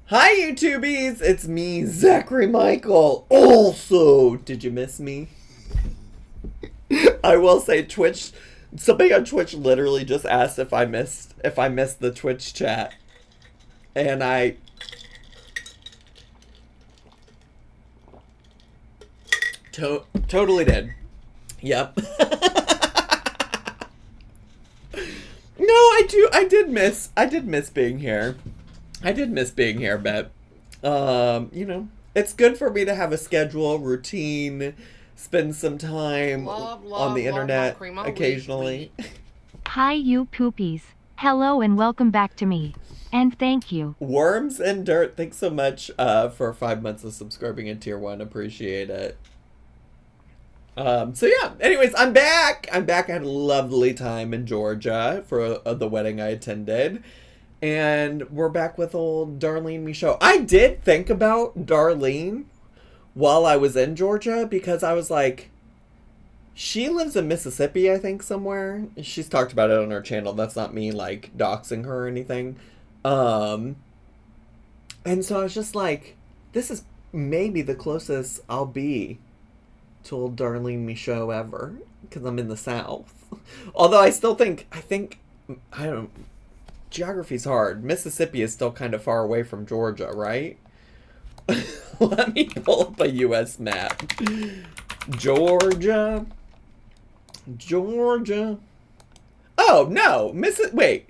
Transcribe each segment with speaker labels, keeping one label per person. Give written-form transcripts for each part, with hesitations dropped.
Speaker 1: Hi, YouTubies! It's me, Zachary Michael. Also, did you miss me? I will say Twitch, somebody on Twitch literally just asked if I missed the Twitch chat. And I totally did. Yep. No, I did miss being here. I did miss being here, but, it's good for me to have a schedule, routine, spend some time on the internet occasionally.
Speaker 2: Hi, you poopies. Hello and welcome back to me. And thank you.
Speaker 1: Worms and Dirt, thanks so much for 5 months of subscribing in Tier 1. Appreciate it. So yeah, anyways, I'm back. I had a lovely time in Georgia for the wedding I attended. And we're back with old Darlene Michaud. I did think about Darlene while I was in Georgia because I was like, she lives in Mississippi, I think, somewhere. She's talked about it on her channel. That's not me, like, doxing her or anything. And so I was just like, this is maybe the closest I'll be to old Darlene Michaud ever because I'm in the South. Although I think, I don't, geography's hard. Mississippi is still kind of far away from Georgia, right? Let me pull up a U.S. map. Georgia. Oh, no. Wait.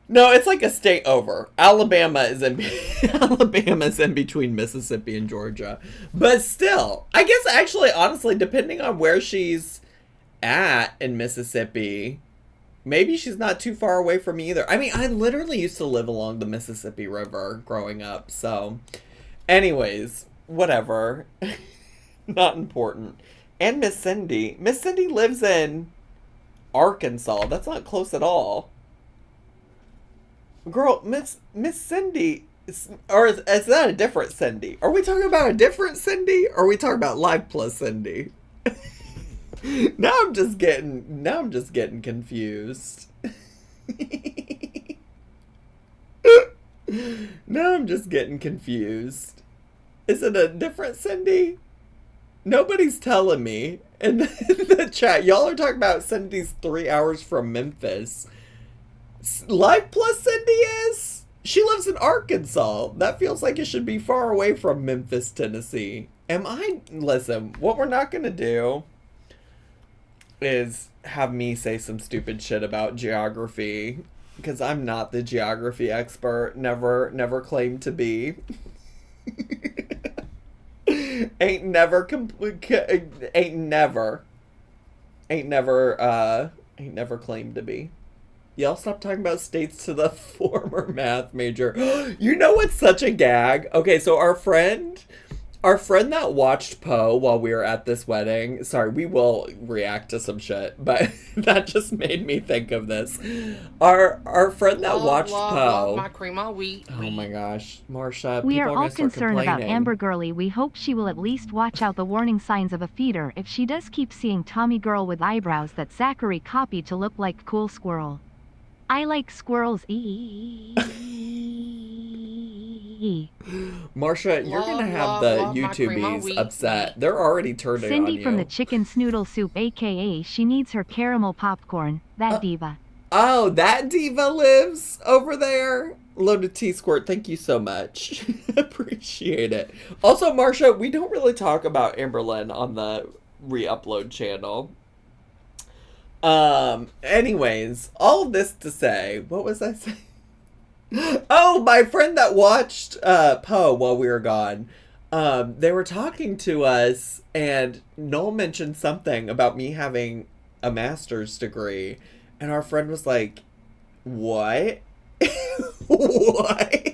Speaker 1: No, it's like a state over. Alabama's in between Mississippi and Georgia. But still, I guess actually, honestly, depending on where she's at in Mississippi, maybe she's not too far away from me either. I mean, I literally used to live along the Mississippi River growing up. So, anyways, whatever. Not important. And Miss Cindy. Miss Cindy lives in Arkansas. That's not close at all. Girl, Miss Cindy, or is that a different Cindy? Are we talking about a different Cindy? Or are we talking about Live Plus Cindy? Now I'm just getting confused. Now I'm just getting confused. Is it a different Cindy? Nobody's telling me. In the chat, y'all are talking about Cindy's 3 hours from Memphis. Live Plus Cindy is? She lives in Arkansas. That feels like it should be far away from Memphis, Tennessee. Listen, what we're not gonna do is have me say some stupid shit about geography, because I'm not the geography expert. Never claimed to be. Ain't never claimed to be. Y'all stop talking about states to the former math major. You know what's such a gag? Okay, so our friend that watched Poe while we were at this wedding, sorry, we will react to some shit, but that just made me think of this. Our friend that watched Poe.
Speaker 3: My cream all wheat.
Speaker 1: Oh my gosh, Marsha,
Speaker 2: We are
Speaker 1: people
Speaker 2: all
Speaker 1: gonna start
Speaker 2: concerned about
Speaker 1: complaining.
Speaker 2: Amber Girlie. We hope she will at least watch out the warning signs of a feeder if she does keep seeing Tommy girl with eyebrows that Zachary copied to look like Cool Squirrel. I like squirrels.
Speaker 1: Marsha, you're gonna have the YouTubies upset. They're already turning on
Speaker 2: Cindy
Speaker 1: you.
Speaker 2: from the Chicken Snoodle Soup, aka she needs her caramel popcorn. That diva.
Speaker 1: Oh, that diva lives over there? Loaded T-Squirt, thank you so much. Appreciate it. Also, Marsha, we don't really talk about Amberlynn on the re-upload channel. Anyways, all of this to say, what was I saying? Oh, my friend that watched Poe while we were gone, they were talking to us, and Noel mentioned something about me having a master's degree, and our friend was like, what? What?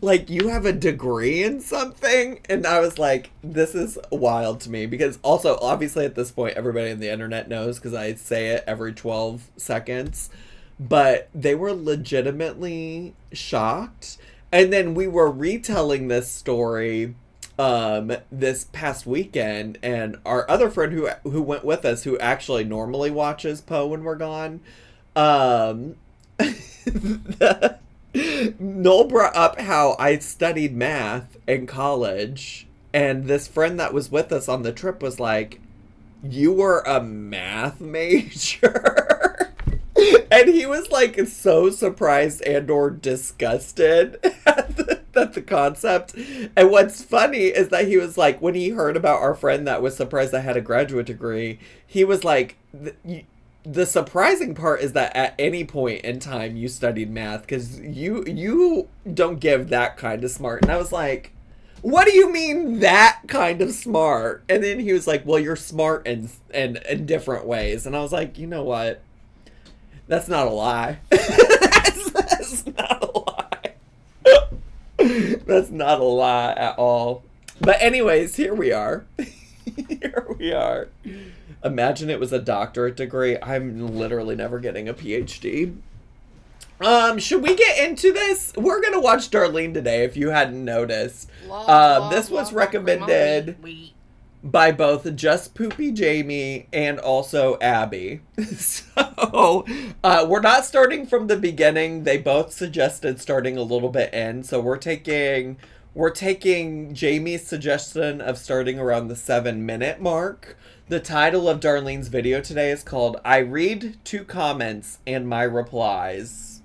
Speaker 1: Like, you have a degree in something? And I was like, this is wild to me, because also, obviously at this point, everybody on the internet knows, because I say it every 12 seconds, but they were legitimately shocked. And then we were retelling this story this past weekend, and our other friend who went with us, who actually normally watches Poe when we're gone, Noel brought up how I studied math in college, and this friend that was with us on the trip was like, "You were a math major?" And he was like so surprised and or disgusted at the concept. And what's funny is that he was like, when he heard about our friend that was surprised I had a graduate degree, he was like, the surprising part is that at any point in time you studied math, because you don't give that kind of smart. And I was like, what do you mean that kind of smart? And then he was like, well, you're smart in different ways. And I was like, you know what? That's not a lie. That's not a lie. That's not a lie at all. But anyways, here we are. Here we are. Imagine it was a doctorate degree. I'm literally never getting a PhD. Should we get into this? We're gonna watch Darlene today, if you hadn't noticed. This was recommended by both Just Poopy Jamie and also Abby. So, we're not starting from the beginning. They both suggested starting a little bit in. So we're taking Jamie's suggestion of starting around the 7-minute mark. The title of Darlene's video today is called I Read 2 Comments and My Replies.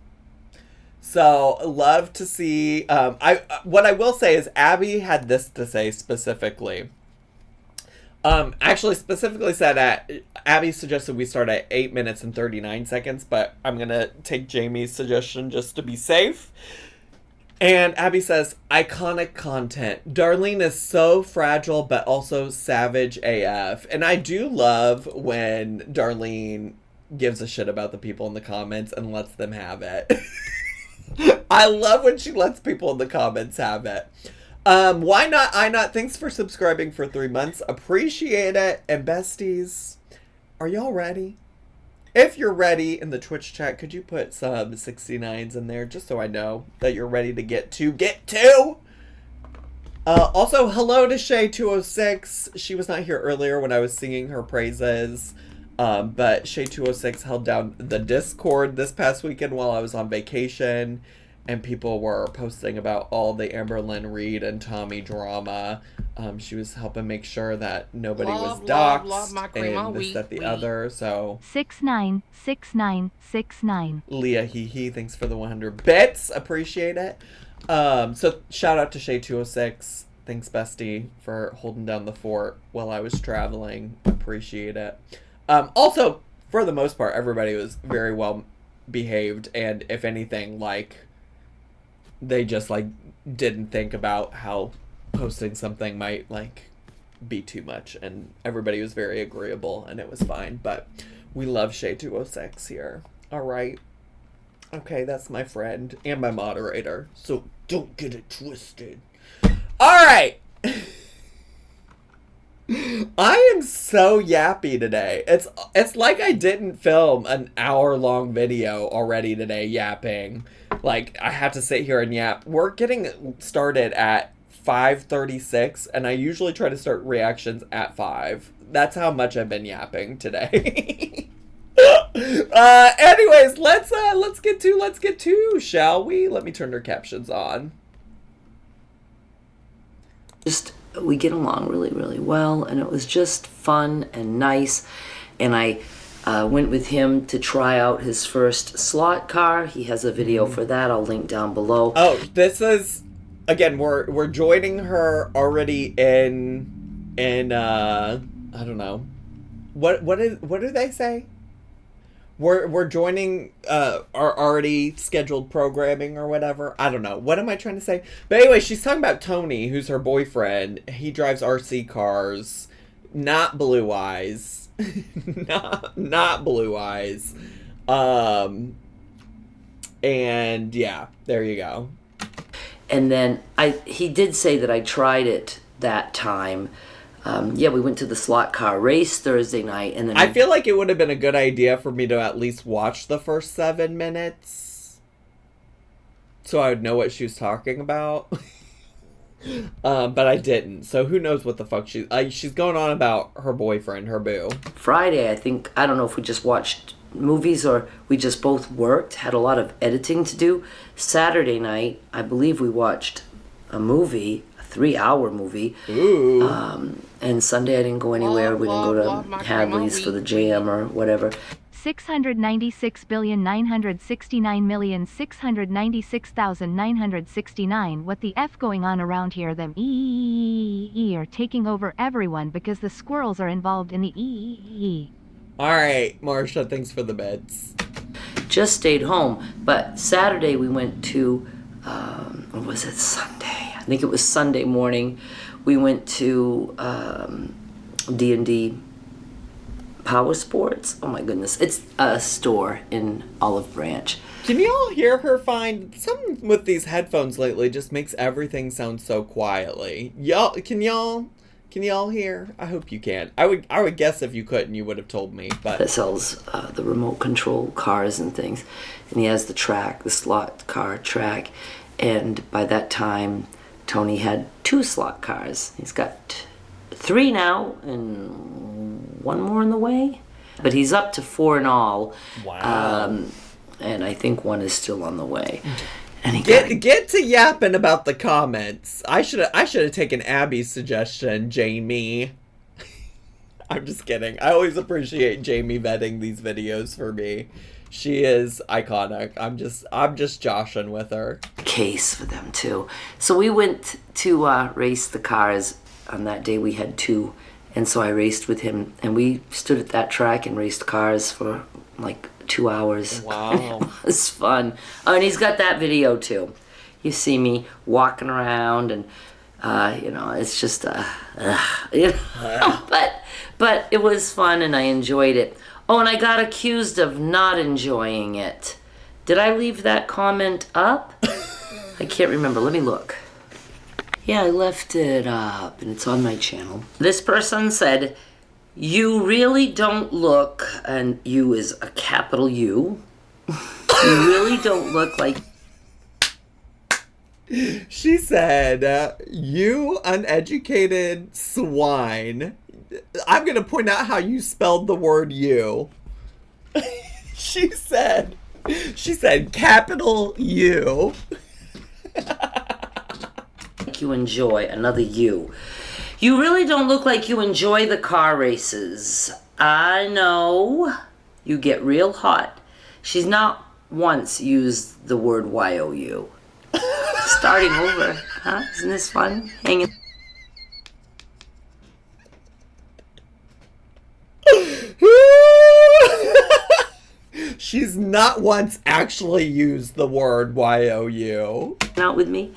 Speaker 1: So, love to see. What I will say is Abby had this to say specifically. Actually specifically said Abby suggested we start at 8 minutes and 39 seconds, but I'm going to take Jamie's suggestion just to be safe. And Abby says, iconic content. Darlene is so fragile, but also savage AF. And I do love when Darlene gives a shit about the people in the comments and lets them have it. I love when she lets people in the comments have it. Why not? I not. Thanks for subscribing for 3 months. Appreciate it. And besties, are y'all ready? If you're ready in the Twitch chat, could you put some 69s in there just so I know that you're ready to get to? Also, hello to Shay206. She was not here earlier when I was singing her praises. But Shay206 held down the Discord this past weekend while I was on vacation. And people were posting about all the Amber Lynn Reed and Tommy drama. She was helping make sure that nobody was doxxed and this, that, the other. So
Speaker 2: 696969.
Speaker 1: Leah hee thanks for the 100 bits. Appreciate it. So shout out to Shay206. Thanks, bestie, for holding down the fort while I was traveling. Appreciate it. Also, for the most part, everybody was very well behaved, and if anything, like, they just, like, didn't think about how posting something might, like, be too much, and everybody was very agreeable, and it was fine, but we love Shay206 here. All right. Okay, that's my friend and my moderator, so don't get it twisted. All right. I am so yappy today. It's like I didn't film an hour-long video already today yapping. Like, I had to sit here and yap. We're getting started at 5:36, and I usually try to start reactions at 5. That's how much I've been yapping today. Anyways, let's get to, shall we? Let me turn our captions on.
Speaker 3: We get along really, really well, and it was just fun and nice. And I went with him to try out his first slot car. He has a video for that. I'll link down below.
Speaker 1: Oh, this is, again, we're joining her already in I don't know. What do they say? We're joining our already scheduled programming or whatever. I don't know. What am I trying to say? But anyway, she's talking about Tony, who's her boyfriend. He drives RC cars. Not Blue Eyes. not Blue Eyes. And yeah, there you go.
Speaker 3: And then he did say that I tried it that time. Yeah, we went to the slot car race Thursday night, and then
Speaker 1: I feel like it would have been a good idea for me to at least watch the first 7 minutes, so I would know what she was talking about. But I didn't. So who knows what the fuck she's going on about her boyfriend, her boo.
Speaker 3: Friday, I don't know if we just watched movies or we just both worked, had a lot of editing to do. Saturday night, I believe we watched a movie, a 3-hour movie.
Speaker 1: Ooh.
Speaker 3: And Sunday I didn't go anywhere. We didn't go to Hadley's for the jam or whatever.
Speaker 2: 696,969,696,969. What the F going on around here? Them are taking over everyone because the squirrels are involved in the
Speaker 1: All right, Marsha, thanks for the bits.
Speaker 3: Just stayed home. But Saturday we went to, or was it Sunday? I think it was Sunday morning. We went to D&D Power Sports. Oh my goodness. It's a store in Olive Branch.
Speaker 1: Can y'all hear her fine? Something with these headphones lately just makes everything sound so quietly. Can y'all hear? I hope you can. I would guess if you couldn't, you would have told me. But
Speaker 3: that sells the remote control cars and things. And he has the track, the slot car track. And by that time, Tony had 2 slot cars. He's got 3 now and 1 more in the way. But he's up to 4 in all.
Speaker 1: Wow.
Speaker 3: And I think 1 is still on the way. And he
Speaker 1: get to yapping about the comments. I should have taken Abby's suggestion, Jamie. I'm just kidding. I always appreciate Jamie vetting these videos for me. She is iconic. I'm just joshing with her.
Speaker 3: Case for them too. So we went to race the cars. On that day we had 2, and so I raced with him, and we stood at that track and raced cars for like 2 hours.
Speaker 1: Wow.
Speaker 3: It was fun. Oh, and he's got that video too. You see me walking around, and it's just but it was fun and I enjoyed it. Oh, and I got accused of not enjoying it. Did I leave that comment up? I can't remember. Let me look. Yeah, I left it up, and it's on my channel. This person said, "You really don't look," and "you" is a capital U. "You really don't look like..."
Speaker 1: She said, "You uneducated swine." I'm going to point out how you spelled the word "you." She said capital U.
Speaker 3: You enjoy another "you." "You really don't look like you enjoy the car races. I know you get real hot." She's not once used the word YOU. Starting over, huh? Isn't this fun? Hanging.
Speaker 1: She's not once actually used the word YOU.
Speaker 3: Out with me.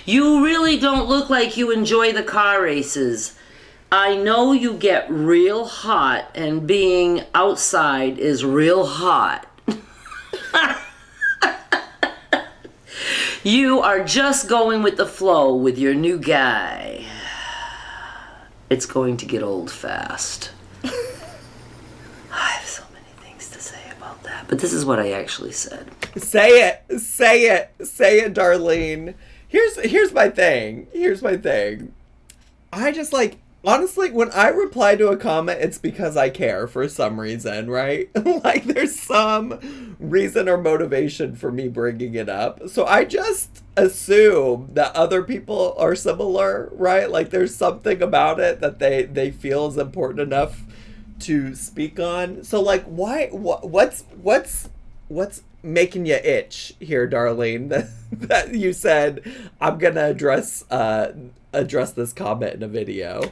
Speaker 3: "You really don't look like you enjoy the car races. I know you get real hot, and being outside is real hot. You are just going with the flow with your new guy. It's going to get old fast." I have so many things to say about that, but this is what I actually said.
Speaker 1: Say it, Darlene. Here's my thing. I just honestly, when I reply to a comment, it's because I care for some reason, right? Like there's some reason or motivation for me bringing it up. So I just assume that other people are similar, right? Like there's something about it that they feel is important enough to speak on. So like what's making you itch here, Darlene, that you said I'm gonna address this comment in a video?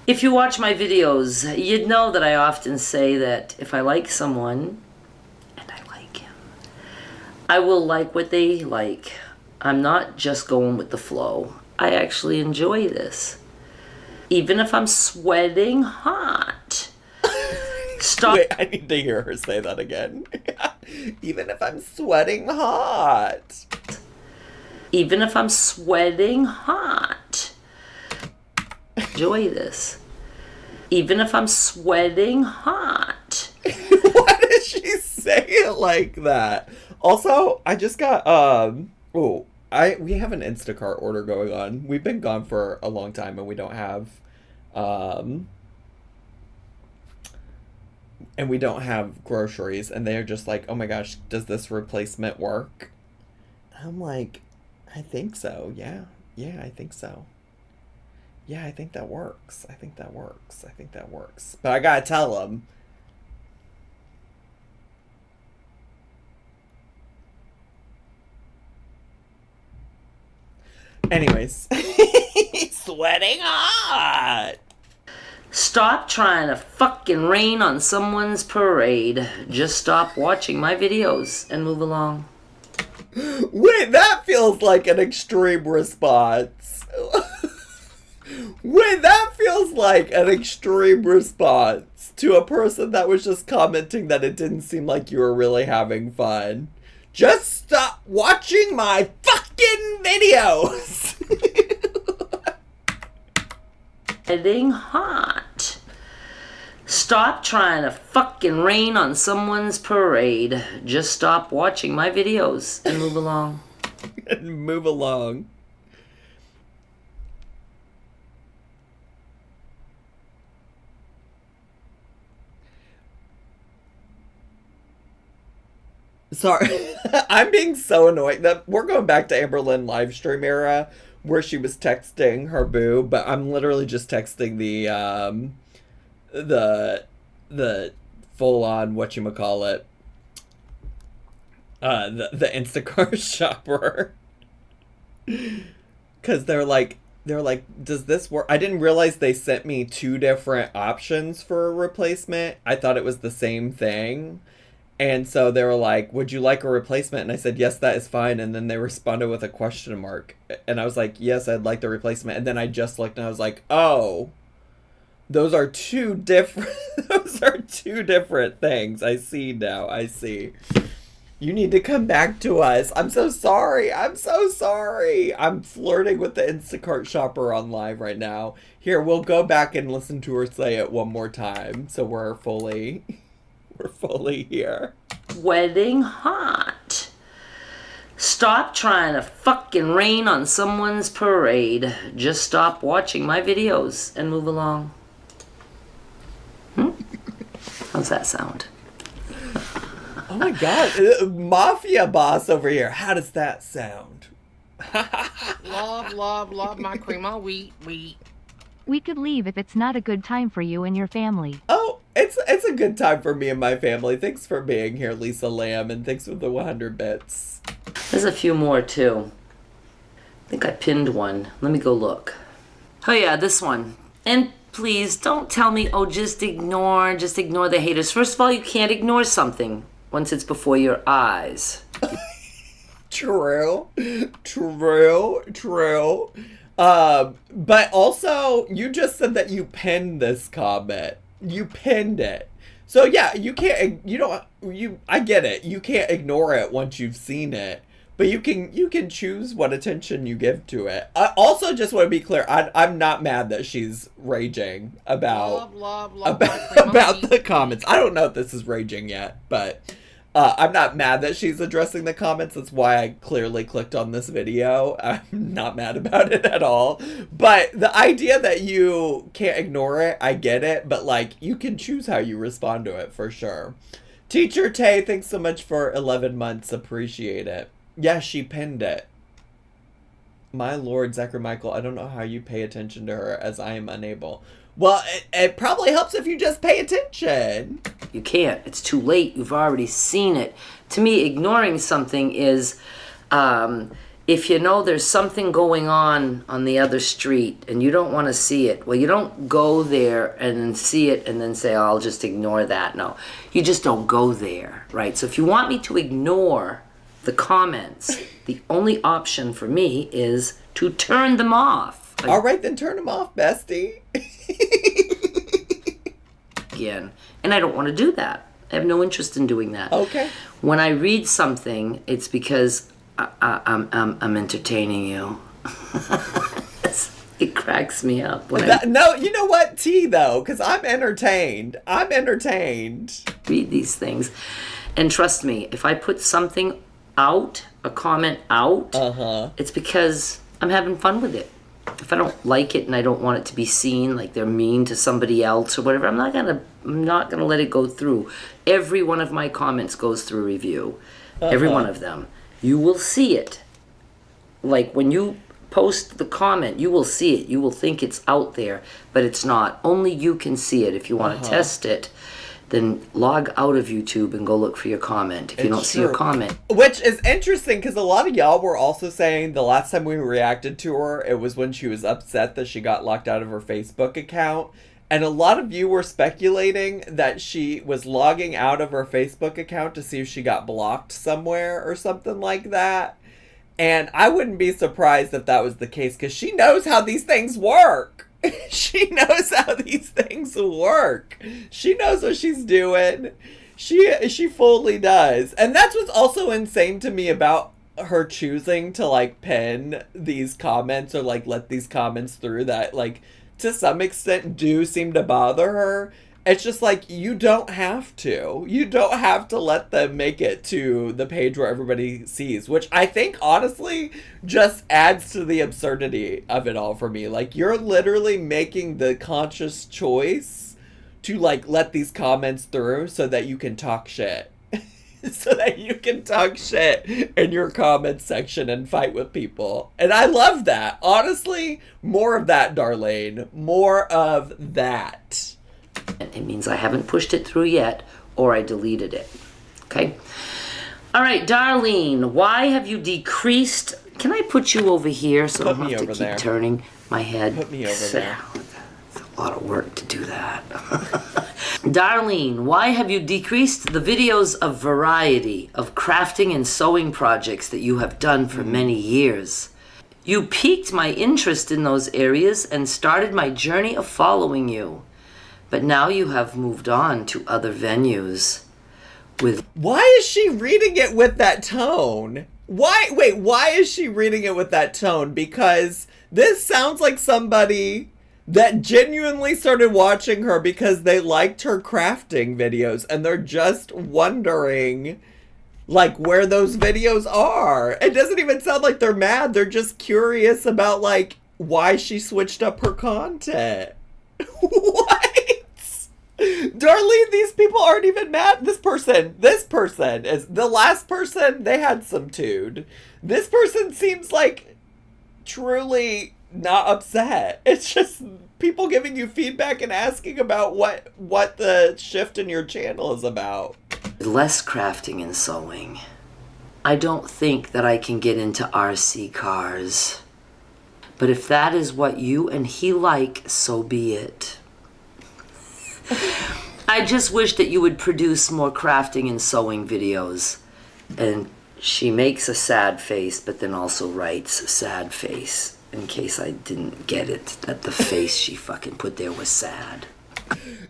Speaker 3: If you watch my videos, you'd know that I often say that if I like someone, and I like him, I will like what they like. I'm not just going with the flow. I actually enjoy this. Even if I'm sweating hot. Stop.
Speaker 1: Wait, I need to hear her say that again. Even if I'm sweating hot.
Speaker 3: Even if I'm sweating hot. Enjoy this. Even if I'm sweating hot.
Speaker 1: Why did she say it like that? Also, I just got we have an Instacart order going on. We've been gone for a long time and we don't have and we don't have groceries, and they're just like, oh my gosh, does this replacement work? I'm like, I think so. Yeah, I think so. Yeah, I think that works. I think that works. But I gotta tell them. Anyways. Sweating hot.
Speaker 3: Stop trying to fucking rain on someone's parade. Just stop watching my videos and move along.
Speaker 1: Wait, that feels like an extreme response. Wait, that feels like an extreme response to a person that was just commenting that it didn't seem like you were really having fun. Just stop watching my fucking videos.
Speaker 3: Getting hot. Stop trying to fucking rain on someone's parade. Just stop watching my videos and move along.
Speaker 1: Move along. Sorry, I'm being so annoyed that we're going back to Amberlynn live stream era where she was texting her boo, but I'm literally just texting the full on whatchamacallit, the Instacart shopper. Cause they're like, does this work? I didn't realize they sent me 2 different options for a replacement. I thought it was the same thing. And so they were like, would you like a replacement? And I said, yes, that is fine. And then they responded with a question mark. And I was like, yes, I'd like the replacement. And then I just looked and I was like, oh, those are 2 different, those are 2 different things. I see now. I see. You need to come back to us. I'm so sorry. I'm so sorry. I'm flirting with the Instacart shopper on live right now. Here, we'll go back and listen to her say it one more time. So we're fully here.
Speaker 3: Wedding hot. Stop trying to fucking rain on someone's parade. Just stop watching my videos and move along. How's that sound?
Speaker 1: Oh my god, mafia boss over here. How does that sound?
Speaker 4: love my cream of wheat.
Speaker 2: We could leave if it's not a good time for you and your family.
Speaker 1: Oh, it's a good time for me and my family. Thanks for being here, Lisa Lamb, and thanks for the 100 bits.
Speaker 3: There's a few more too. I think I pinned one. Let me go look. Oh yeah, this one. And please don't tell me, oh, just ignore the haters. First of all, you can't ignore something once it's before your eyes.
Speaker 1: True. But also, you just said that you pinned this comment. You pinned it. So yeah, I get it. You can't ignore it once you've seen it. But you can choose what attention you give to it. I also just want to be clear, I'm not mad that she's raging about the comments. I don't know if this is raging yet, but I'm not mad that she's addressing the comments. That's why I clearly clicked on this video. I'm not mad about it at all. But the idea that you can't ignore it, I get it. But like, you can choose how you respond to it for sure. Teacher Tay, thanks so much for 11 months. Appreciate it. Yeah, she pinned it. My lord, Zachary Michael, I don't know how you pay attention to her as I am unable. Well, it probably helps if you just pay attention.
Speaker 3: You can't. It's too late. You've already seen it. To me, ignoring something is if you know there's something going on the other street and you don't want to see it. Well, you don't go there and then see it and then say, oh, I'll just ignore that. No, you just don't go there, right? So if you want me to ignore the comments, the only option for me is to turn them off.
Speaker 1: All right, then turn them off, bestie.
Speaker 3: Again. And I don't want to do that. I have no interest in doing that.
Speaker 1: Okay.
Speaker 3: When I read something, it's because I'm entertaining you. It cracks me up.
Speaker 1: No, you know what? T, though, because I'm entertained. Read
Speaker 3: these things. And trust me, if I put something out, a comment out, it's because I'm having fun with it. if I don't like it and I don't want it to be seen, like they're mean to somebody else or whatever, I'm not gonna let it go through. Every one of my comments goes through review. Every one of them. You will see it. Like when you post the comment, you will see it. You will think it's out there, but it's not. Only you can see it. If you want to test it, then log out of YouTube and go look for your comment if you don't see your comment.
Speaker 1: Which is interesting because a lot of y'all were also saying the last time we reacted to her, it was when she was upset that she got locked out of her Facebook account. And a lot of you were speculating that she was logging out of her Facebook account to see if she got blocked somewhere or something like that. And I wouldn't be surprised if that was the case because she knows how these things work. She knows how these things work. She knows what she's doing. She fully does. And that's what's also insane to me about her choosing to like pen these comments or like let these comments through that like to some extent do seem to bother her. It's just like, you don't have to. You don't have to let them make it to the page where everybody sees, which I think honestly just adds to the absurdity of it all for me. Like, you're literally making the conscious choice to like let these comments through so that you can talk shit. So that you can talk shit in your comment section and fight with people. And I love that. Honestly, more of that, Darlene. More of that.
Speaker 3: It means I haven't pushed it through yet, or I deleted it. Okay? All right, Darlene, why have you decreased... Can I put you over here so I don't have to keep turning my head?
Speaker 1: Put me over there.
Speaker 3: It's a lot of work to do that. Darlene, why have you decreased the videos of variety of crafting and sewing projects that you have done for many years? You piqued my interest in those areas and started my journey of following you. But now you have moved on to other venues with...
Speaker 1: Why is she reading it with that tone? Why is she reading it with that tone? Because this sounds like somebody that genuinely started watching her because they liked her crafting videos and they're just wondering like where those videos are. It doesn't even sound like they're mad. They're just curious about like why she switched up her content. What? Darlene, these people aren't even mad. This person is the last person. They had some tude. This person seems like truly not upset. It's just people giving you feedback and asking about what the shift in your channel is about.
Speaker 3: Less crafting and sewing. I don't think that I can get into RC cars. But if that is what you and he like, so be it. I just wish that you would produce more crafting and sewing videos. And she makes a sad face, but then also writes a sad face. In case I didn't get it, that the face she fucking put there was sad.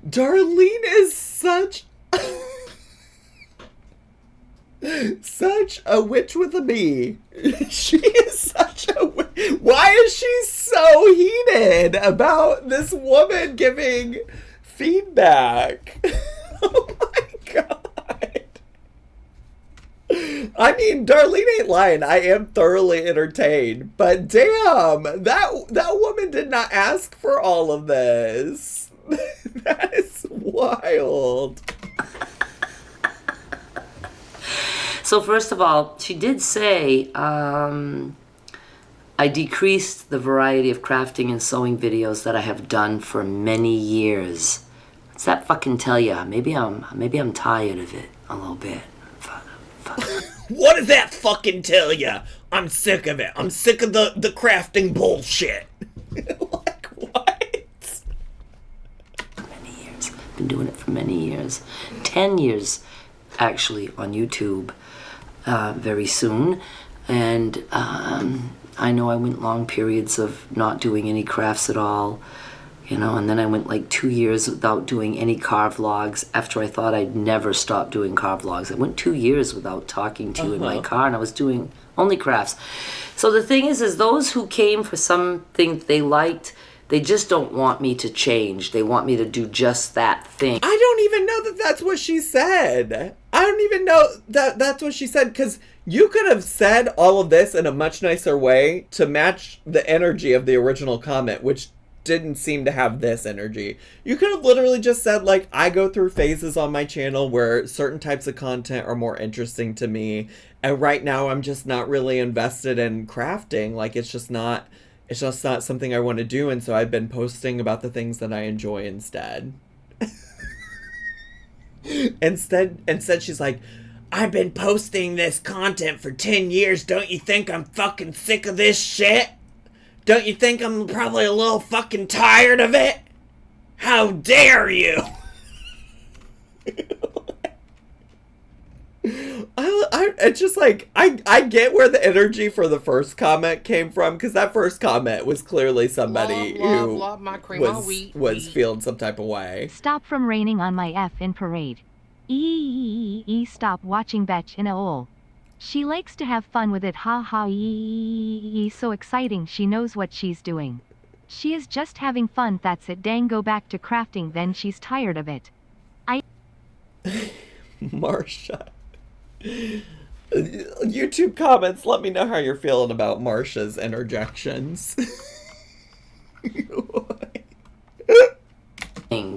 Speaker 1: Darlene is such a witch with a bee. She is such a witch. Why is she so heated about this woman giving feedback? Oh my god. I mean, Darlene ain't lying. I am thoroughly entertained. But damn, that woman did not ask for all of this. That is wild.
Speaker 3: So first of all, she did say, I decreased the variety of crafting and sewing videos that I have done for many years. What's that fucking tell ya? Maybe I'm tired of it a little bit. Fuck.
Speaker 1: What does that fucking tell ya? I'm sick of it. I'm sick of the crafting bullshit. Like, what?
Speaker 3: Many years. Been doing it for many years. 10 years, actually, on YouTube very soon. And I know I went long periods of not doing any crafts at all. You know, and then I went like 2 years without doing any car vlogs after I thought I'd never stop doing car vlogs. I went 2 years without talking to you in my car, and I was doing only crafts. So the thing is those who came for something they liked, they just don't want me to change. They want me to do just that thing.
Speaker 1: I don't even know that that's what she said. I don't even know that that's what she said, because You could have said all of this in a much nicer way to match the energy of the original comment, which didn't seem to have this energy. You could have literally just said, like, I go through phases on my channel where certain types of content are more interesting to me, and right now I'm just not really invested in crafting. Like, it's just not something I want to do, and so I've been posting about the things that I enjoy instead. Instead she's like, I've been posting this content for 10 years. Don't you think I'm fucking sick of this shit? Don't you think I'm probably a little fucking tired of it? How dare you? It's just like, I get where the energy for the first comment came from, because that first comment was clearly somebody who was feeling some type of way.
Speaker 2: Stop from raining on my effin' parade. Stop watching Betch in a hole. She likes to have fun with it, ha ha, so exciting, she knows what she's doing. She is just having fun, that's it, dang, go back to crafting then, she's tired of it.
Speaker 1: Marsha. YouTube comments, let me know how you're feeling about Marsha's interjections.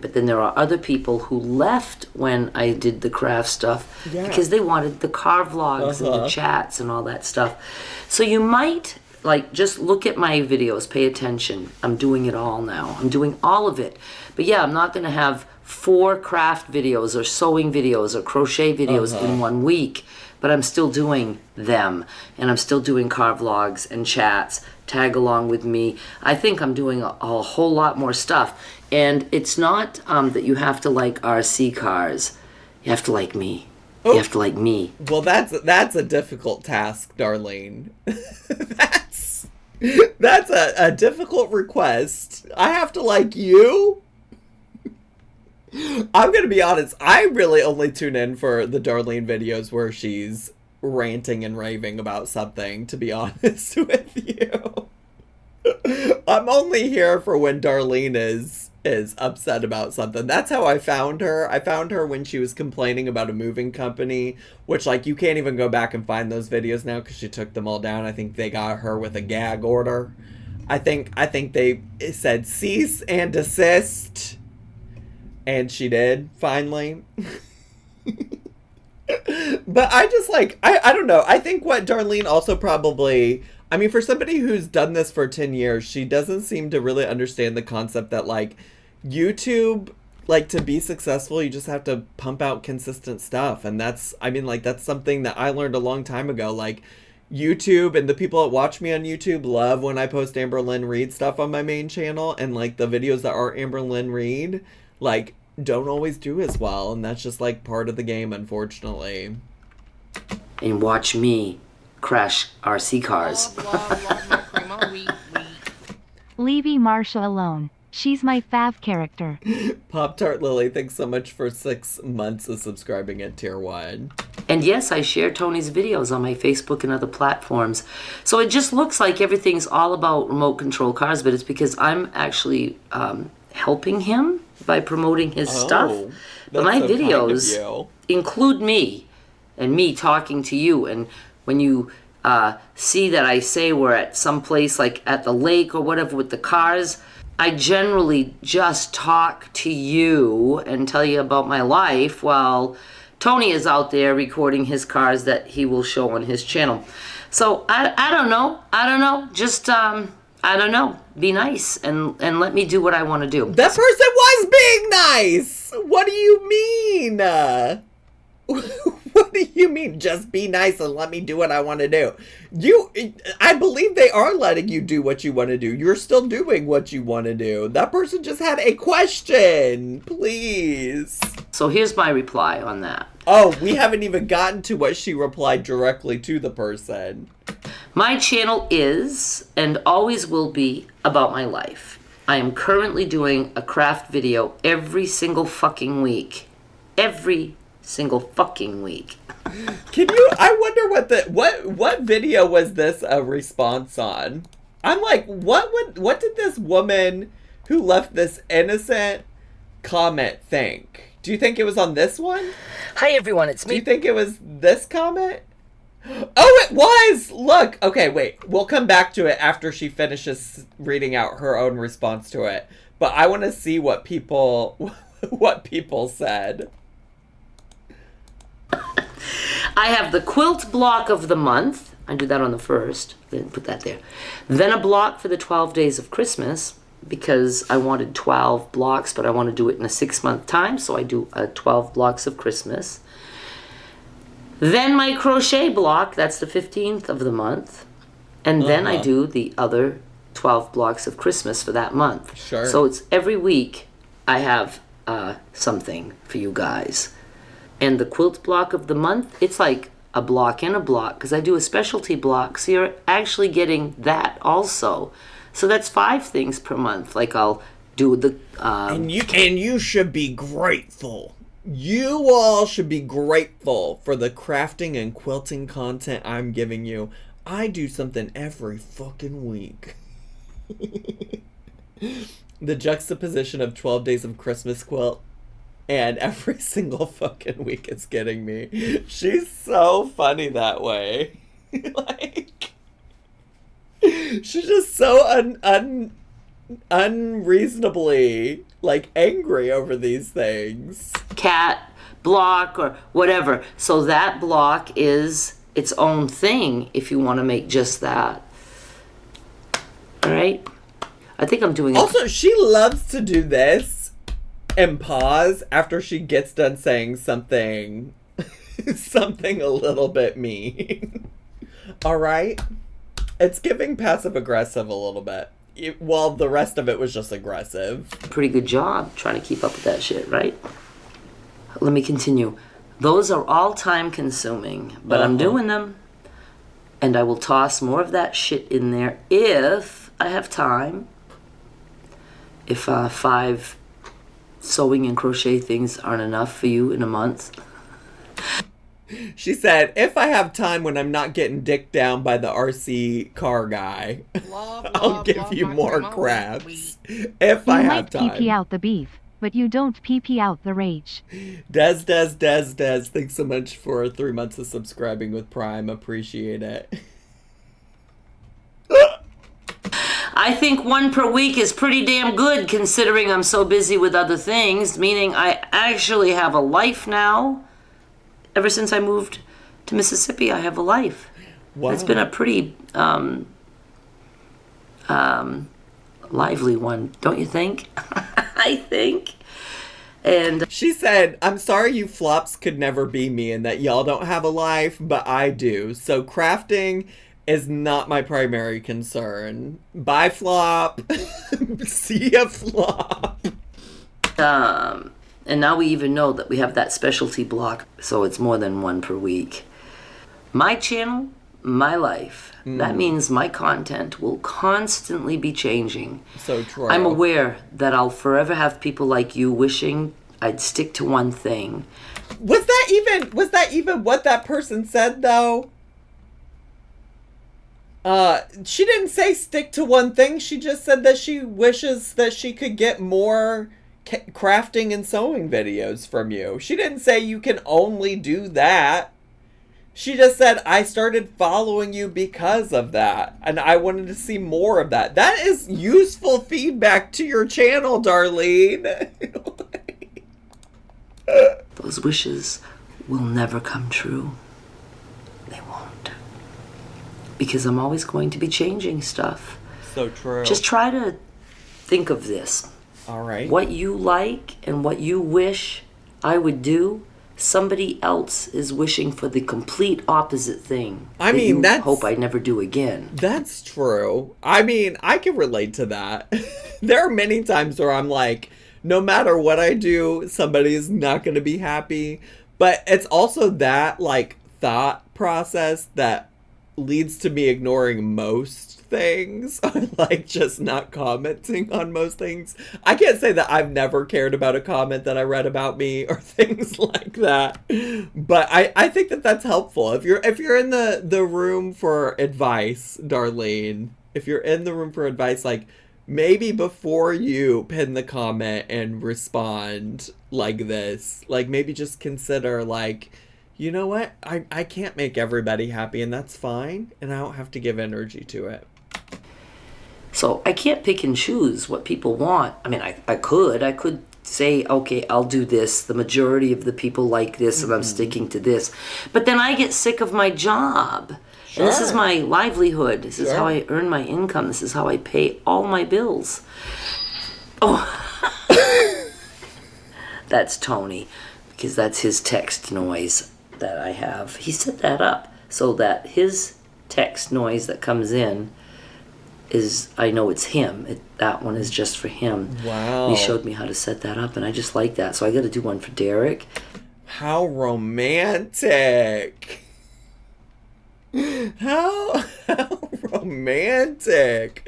Speaker 3: But then there are other people who left when I did the craft stuff because they wanted the car vlogs and the chats and all that stuff. So you might, like, just look at my videos, pay attention. I'm doing it all now. I'm doing all of it. But yeah, I'm not going to have 4 craft videos or sewing videos or crochet videos in 1 week, but I'm still doing them. And I'm still doing car vlogs and chats. Tag along with me. I think I'm doing a whole lot more stuff. And it's not that you have to like RC cars. You have to like me. You have to like me.
Speaker 1: Well, that's a difficult task, Darlene. that's a difficult request. I have to like you? I'm going to be honest. I really only tune in for the Darlene videos where she's ranting and raving about something, to be honest with you. I'm only here for when Darlene is upset about something. That's how I found her. I found her when she was complaining about a moving company, which, like, you can't even go back and find those videos now because she took them all down. I think they got her with a gag order. I think they said cease and desist, and she did finally. But I just, like, I don't know. I think what Darlene also probably, I mean, for somebody who's done this for 10 years, she doesn't seem to really understand the concept that, like, YouTube, like, to be successful, you just have to pump out consistent stuff. And that's, I mean, like, that's something that I learned a long time ago. Like, YouTube and the people that watch me on YouTube love when I post Amber Lynn Reid stuff on my main channel. And, like, the videos that are Amber Lynn Reid, like, don't always do as well. And that's just, like, part of the game, unfortunately.
Speaker 3: And watch me crash RC cars.
Speaker 2: Leave Marsha alone. She's my fav character.
Speaker 1: Pop-Tart Lily, thanks so much for 6 months of subscribing at Tier 1.
Speaker 3: And yes, I share Tony's videos on my Facebook and other platforms. So it just looks like everything's all about remote control cars, but it's because I'm actually helping him by promoting his stuff. But my videos include me and me talking to you. And when you see that I say we're at some place like at the lake or whatever with the cars, I generally just talk to you and tell you about my life while Tony is out there recording his cars that he will show on his channel. So I don't know. Just, I don't know. Be nice and let me do what I want to do.
Speaker 1: That person was being nice! What do you mean? What do you mean? Just be nice and let me do what I want to do. I believe they are letting you do what you want to do. You're still doing what you want to do. That person just had a question. Please.
Speaker 3: So here's my reply on that.
Speaker 1: Oh, we haven't even gotten to what she replied directly to the person.
Speaker 3: My channel is and always will be about my life. I am currently doing a craft video every single fucking week. Every single fucking week.
Speaker 1: I wonder what video was this a response on? I'm like, what did this woman who left this innocent comment think? Do you think it was on this one?
Speaker 3: Hi everyone, it's me.
Speaker 1: Do you think it was this comment? Oh, it was! Look! Okay, wait. We'll come back to it after she finishes reading out her own response to it. But I want to see what people said.
Speaker 3: I have the quilt block of the month. I do that on the 1st. Then put that there. Then a block for the 12 days of Christmas, because I wanted 12 blocks, but I want to do it in a 6-month time, so I do 12 blocks of Christmas. Then my crochet block, that's the 15th of the month. And then I do the other 12 blocks of Christmas for that month.
Speaker 1: Sure.
Speaker 3: So it's every week I have something for you guys. And the quilt block of the month, it's like a block and a block, because I do a specialty block, so you're actually getting that also. So that's 5 things per month. Like I'll do the...
Speaker 1: And you should be grateful. You all should be grateful for the crafting and quilting content I'm giving you. I do something every fucking week. The juxtaposition of 12 days of Christmas quilt and every single fucking week is getting me. She's so funny that way. Like, she's just so unreasonably, like, angry over these things.
Speaker 3: Cat block or whatever. So that block is its own thing if you want to make just that. All right? I think I'm doing...
Speaker 1: Also, she loves to do this and pause after she gets done saying something something a little bit mean. All right? It's giving passive-aggressive a little bit. While the rest of it was just aggressive.
Speaker 3: Pretty good job trying to keep up with that shit, right? Let me continue. Those are all time-consuming, but I'm doing them. And I will toss more of that shit in there if I have time. If 5 sewing and crochet things aren't enough for you in a month.
Speaker 1: She said, if I have time when I'm not getting dicked down by the RC car guy, I'll give you more crafts. If I have time.
Speaker 2: You might pee out the beef, but you don't pee out the rage.
Speaker 1: Des. Thanks so much for 3 months of subscribing with Prime. Appreciate it.
Speaker 3: I think 1 per week is pretty damn good considering I'm so busy with other things, meaning I actually have a life now. Ever since I moved to Mississippi, I have a life. Wow. It's been a pretty lively one, don't you think? I think. And
Speaker 1: she said, I'm sorry you flops could never be me and that y'all don't have a life, but I do. So crafting is not my primary concern. Bye, flop. See ya, flop.
Speaker 3: And now we even know that we have that specialty block, so it's more than 1 per week. My channel, my life. That means my content will constantly be changing.
Speaker 1: So true.
Speaker 3: I'm aware that I'll forever have people like you wishing I'd stick to one thing.
Speaker 1: Was that even what that person said, though? She didn't say stick to one thing. She just said that she wishes that she could get more crafting and sewing videos from you. She didn't say you can only do that. She just said, I started following you because of that, and I wanted to see more of that. That is useful feedback to your channel, Darlene.
Speaker 3: Those wishes will never come true. They won't. Because I'm always going to be changing stuff.
Speaker 1: So true.
Speaker 3: Just try to think of this.
Speaker 1: All right.
Speaker 3: What you like and what you wish I would do, somebody else is wishing for the complete opposite thing.
Speaker 1: I mean, that's...
Speaker 3: hope I never do again.
Speaker 1: That's true. I mean, I can relate to that. There are many times where I'm like, no matter what I do, somebody is not going to be happy. But it's also that, like, thought process that leads to me ignoring most things, like just not commenting on most things. I can't say that I've never cared about a comment that I read about me or things like that, but I think that that's helpful. If you're in the room for advice, Darlene, if you're in the room for advice, like, maybe before you pin the comment and respond like this, like, maybe just consider, like, you know what? I can't make everybody happy, and that's fine, and I don't have to give energy to it.
Speaker 3: So I can't pick and choose what people want. I mean, I could say, okay, I'll do this. The majority of the people like this, and I'm sticking to this. But then I get sick of my job.
Speaker 1: Sure.
Speaker 3: And this is my livelihood. This is
Speaker 1: Sure.
Speaker 3: how I earn my income. This is how I pay all my bills. Oh, that's Tony, because that's his text noise that I have. He set that up so that his text noise that comes in is, I know it's him. That one is just for him.
Speaker 1: Wow.
Speaker 3: He showed me how to set that up, and I just like that. So I got to do one for Derek.
Speaker 1: How romantic. How romantic.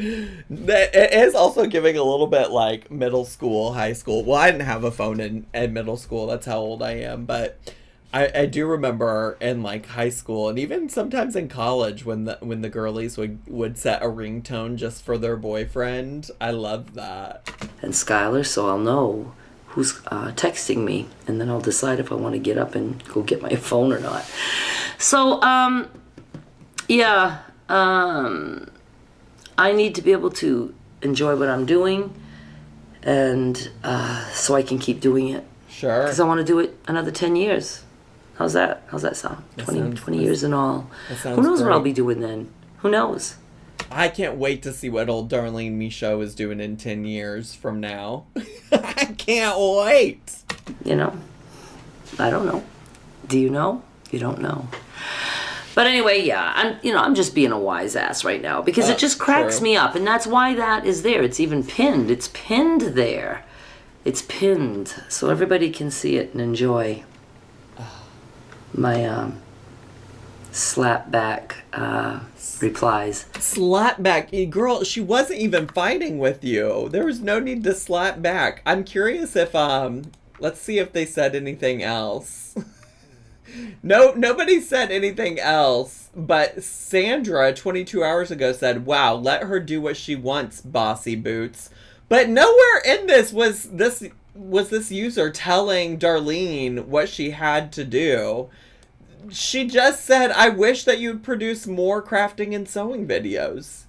Speaker 1: That it is also giving a little bit like middle school, high school. Well, I didn't have a phone in middle school. That's how old I am. But I do remember in like high school and even sometimes in college when the girlies would set a ringtone just for their boyfriend. I love that.
Speaker 3: And Skylar, so I'll know who's texting me, and then I'll decide if I want to get up and go get my phone or not. So, I need to be able to enjoy what I'm doing, and so I can keep doing it.
Speaker 1: Sure.
Speaker 3: Because I want to do it another 10 years. How's that sound? 20 years in all. Who knows what I'll be doing then? Who knows?
Speaker 1: I can't wait to see what old Darlene Michaud is doing in 10 years from now. I can't wait.
Speaker 3: You know, I don't know. Do you know? You don't know. But anyway, yeah, I'm just being a wise ass right now because it just cracks
Speaker 1: true.
Speaker 3: me up, and that's why that is there. It's even pinned. It's pinned there. It's pinned so everybody can see it and enjoy my slapback replies.
Speaker 1: Slap back. Girl, she wasn't even fighting with you. There was no need to slap back. I'm curious if, let's see if they said anything else. No, nobody said anything else, but Sandra 22 hours ago said, wow, let her do what she wants, bossy boots. But nowhere in this was this user telling Darlene what she had to do. She just said, I wish that you'd produce more crafting and sewing videos.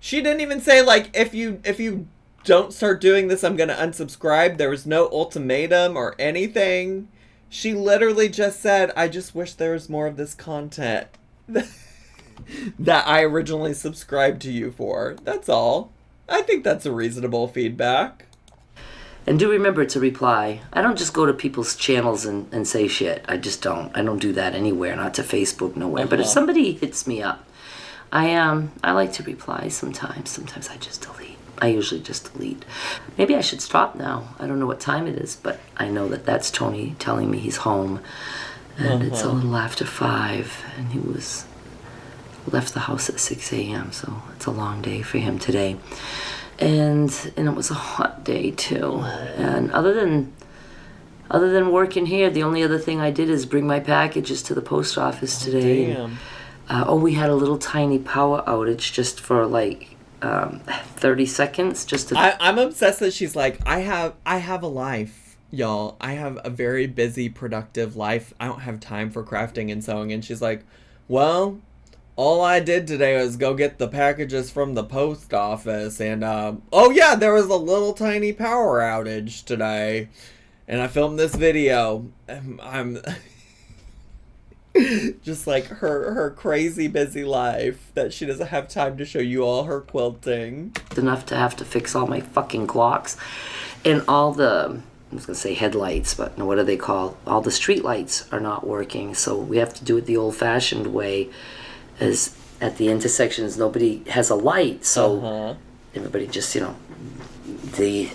Speaker 1: She didn't even say, like, if you don't start doing this, I'm going to unsubscribe. There was no ultimatum or anything. She literally just said, I just wish there was more of this content that I originally subscribed to you for. That's all. I think that's a reasonable feedback.
Speaker 3: And do remember, it's a reply. I don't just go to people's channels and say shit. I just don't. I don't do that anywhere, not to Facebook, nowhere. But if somebody hits me up, I like to reply sometimes. Sometimes I just delete. I usually just delete. Maybe I should stop now. I don't know what time it is, but I know that that's Tony telling me he's home. And it's a little after 5, and he left the house at 6 a.m., so it's a long day for him today. And it was a hot day too. And other than working here, the only other thing I did is bring my packages to the post office today.
Speaker 1: Damn.
Speaker 3: We had a little tiny power outage just for like 30 seconds.
Speaker 1: I'm obsessed that she's like, I have a life, y'all. I have a very busy, productive life. I don't have time for crafting and sewing. And she's like, well, all I did today was go get the packages from the post office, and oh yeah, there was a little tiny power outage today, and I filmed this video. I'm just like her crazy busy life that she doesn't have time to show you all her quilting.
Speaker 3: Enough to have to fix all my fucking clocks and all the, I was gonna say headlights, but no, what are they called? All the street lights are not working, so we have to do it the old-fashioned way. As at the intersections, nobody has a light, so everybody just, the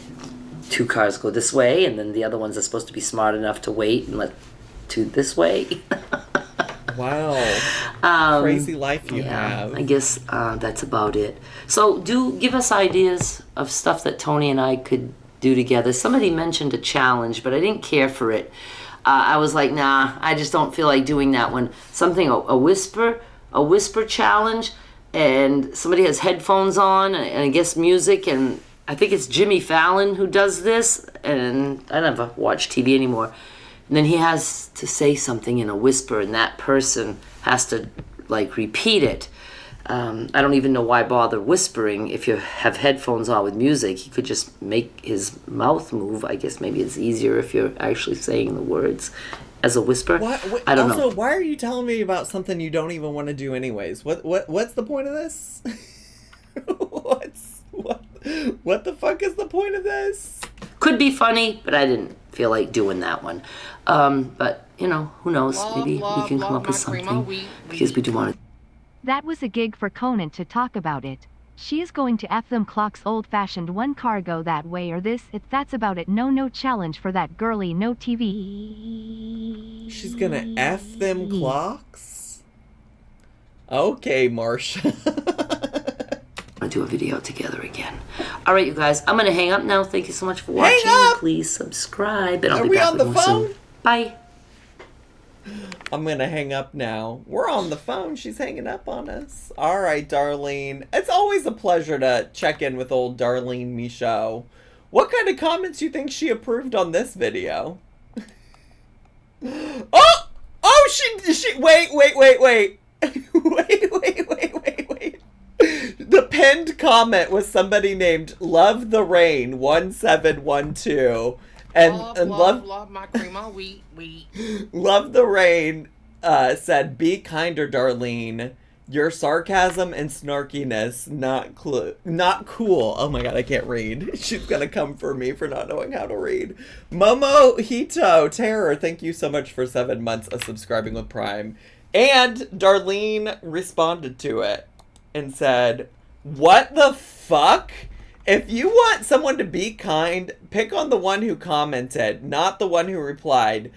Speaker 3: 2 cars go this way, and then the other ones are supposed to be smart enough to wait and let 2 this way.
Speaker 1: Wow. Crazy life you have.
Speaker 3: I guess that's about it. So do give us ideas of stuff that Tony and I could do together. Somebody mentioned a challenge, but I didn't care for it. I was like, nah, I just don't feel like doing that one. Something, a whisper challenge, and somebody has headphones on and I guess music, and I think it's Jimmy Fallon who does this, and I never watch TV anymore. And then he has to say something in a whisper, and that person has to, like, repeat it. I don't even know why bother whispering. If you have headphones on with music, he could just make his mouth move. I guess maybe it's easier if you're actually saying the words as a whisper. I don't know.
Speaker 1: Also, why are you telling me about something you don't even want to do anyways? What's the point of this? What the fuck is the point of this?
Speaker 3: Could be funny, but I didn't feel like doing that one. But, you know, who knows? Maybe we can come up with something, because we do want to.
Speaker 2: That was a gig for Conan to talk about it. She is going to F them clocks old-fashioned one car go that way or this, that's about it. No challenge for that girly, no TV.
Speaker 1: She's gonna F them clocks? Okay, Marsha.
Speaker 3: Want to do a video together again. All right, you guys, I'm gonna hang up now. Thank you so much for watching.
Speaker 1: Hang up!
Speaker 3: Please subscribe, and I'll
Speaker 1: Are
Speaker 3: be
Speaker 1: we
Speaker 3: back
Speaker 1: on
Speaker 3: with
Speaker 1: the
Speaker 3: more
Speaker 1: phone?
Speaker 3: soon. Bye.
Speaker 1: I'm gonna hang up now. We're on the phone. She's hanging up on us. All right, Darlene. It's always a pleasure to check in with old Darlene Michaud. What kind of comments you think she approved on this video? Oh, she, wait. wait. The pinned comment was somebody named Love the Rain 1712. And love
Speaker 4: my cream wheat.
Speaker 1: Love the Rain said, "Be kinder, Darlene. Your sarcasm and snarkiness not cool." Oh my god, I can't read. She's gonna come for me for not knowing how to read. Momo Hito Terror, thank you so much for 7 months of subscribing with Prime. And Darlene responded to it and said, "What the fuck? If you want someone to be kind, pick on the one who commented, not the one who replied.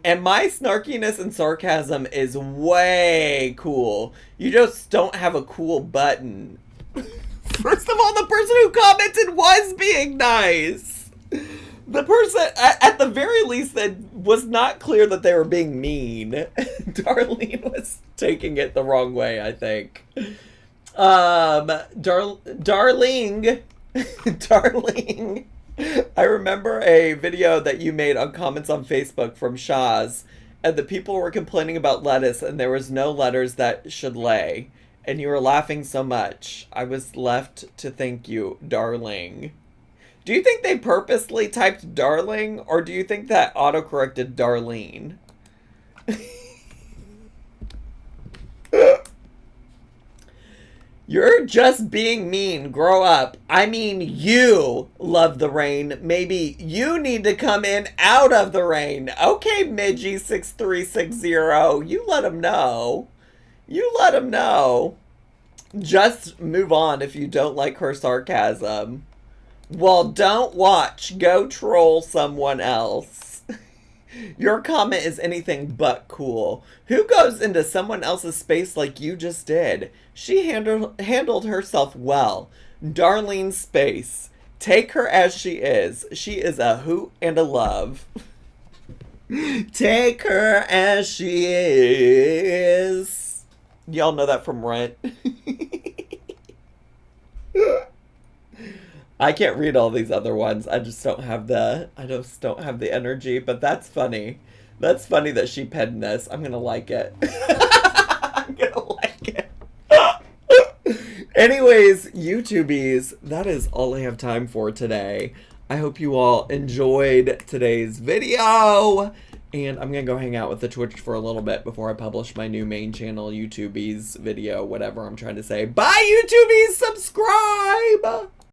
Speaker 1: And my snarkiness and sarcasm is way cool. You just don't have a cool button." First of all, the person who commented was being nice. The person, at the very least, that was not clear that they were being mean. Darlene was taking it the wrong way, I think. Darling, I remember a video that you made on comments on Facebook from Shaz, and the people were complaining about lettuce, and there was no letters that should lay, and you were laughing so much. I was left to thank you, darling. Do you think they purposely typed darling, or do you think that autocorrected Darlene? You're just being mean. Grow up. I mean, you love the rain. Maybe you need to come in out of the rain. Okay, Midgie6360. You let him know. You let him know. Just move on if you don't like her sarcasm. Well, don't watch. Go troll someone else. Your comment is anything but cool. Who goes into someone else's space like you just did? She handled herself well. Darlene's space. Take her as she is. She is a hoot and a love. Take her as she is. Y'all know that from Rent. I can't read all these other ones. I just don't have the energy, but that's funny. That's funny that she penned this. I'm gonna like it. I'm gonna like it. Anyways, YouTubies, that is all I have time for today. I hope you all enjoyed today's video. And I'm gonna go hang out with the Twitch for a little bit before I publish my new main channel, YouTubies video, whatever I'm trying to say. Bye, YouTubies! Subscribe!